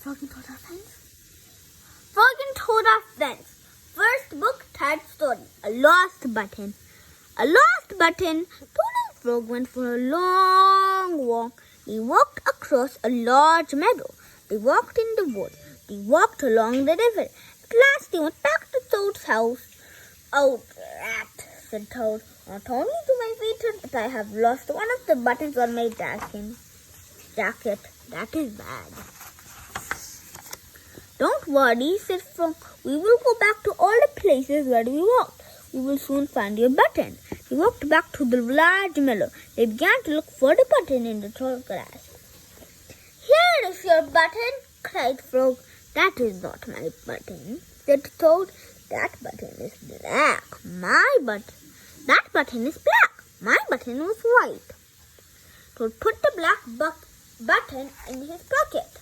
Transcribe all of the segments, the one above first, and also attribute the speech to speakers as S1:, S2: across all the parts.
S1: Frog and Toad are friends. Frog and Toad are friends. First book, third story. A lost button. A lost button. Toad and Frog went for a long walk. They walked across a large meadow. They walked in the wood. They walked along the river. At last they went back to Toad's house. "Oh, drat," said Toad. "Not only do my feet hurt, but I have lost one of the buttons on my jacket. That is bad." "Don't worry," said Frog. "We will go back to all the places where we walked. We will soon find your button." They walked back to the large meadow. They began to look for the button in the tall grass. "Here is your button," cried Frog. "That is not my button," said Toad. "That button is black. That button is black. My button was white." Toad put the black button in his pocket.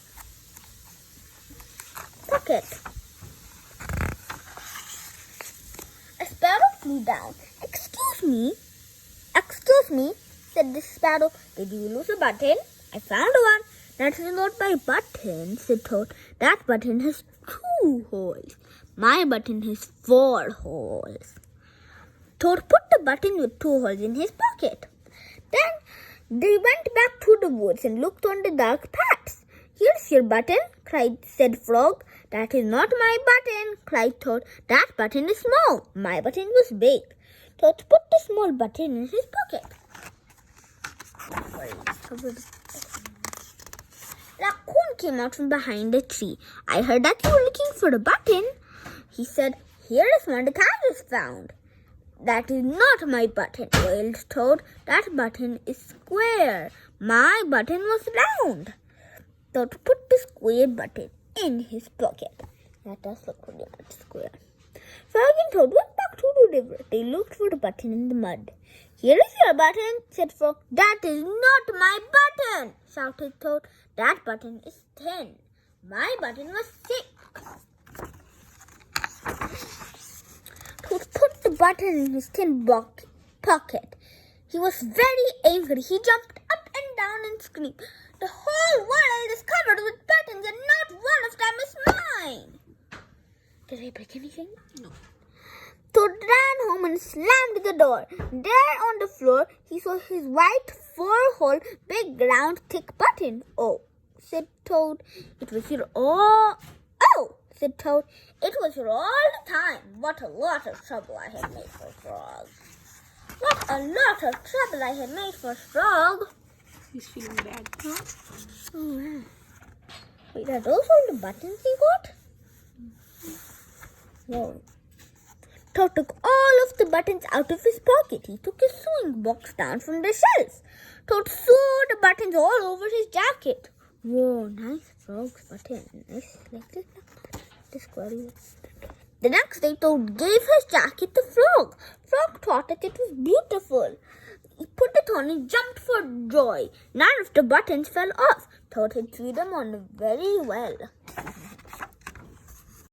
S1: A sparrow flew down. Excuse me," said the sparrow. "Did you lose a button?" "I found one." "That is not my button," said Toad. "That button has 2 holes. My button has 4 holes." Toad put the button with 2 holes in his pocket. Then they went back to the woods and looked on the dark paths. "Here's your button," said Frog. "That is not my button," cried Toad. "That button is small. My button was big." Toad put the small button in his pocket. Raccoon came out from behind a tree. "I heard that you were looking for a button," he said. "Here is one the cat has found." "That is not my button," wailed Toad. "That button is square. My button was round." Toad put the square button in his pocket. That does look pretty much square. Frog and Toad went back to the river. They looked for the button in the mud. "Here is your button," said Frog. "That is not my button," shouted Toad. "That button is thin. My button was thick." Toad put the button in his thin pocket. He was very angry. He jumped up and down and screamed, "The whole world is covered with buttons and not one of them is mine." Did I break anything? No. Toad ran home and slammed the door. There on the floor, he saw his white 4-hole, big, round, thick button. "Oh," said Toad. "It was here all..." "Oh," said Toad. "It was here all the time. What a lot of trouble I had made for Frog." What a lot of trouble I had made for Frog.
S2: He's feeling bad. Huh?
S1: Oh, yeah. Wait, are those all the buttons he got? Whoa. Toad took all of the buttons out of his pocket. He took his sewing box down from the shelf. Toad sewed the buttons all over his jacket. Whoa, nice Frog's button. Nice, like this squirrel. The next day, Toad gave his jacket to Frog. Frog thought that it was beautiful. He put it on and jumped for joy. None of the buttons fell off. Toad had sewed them on very well.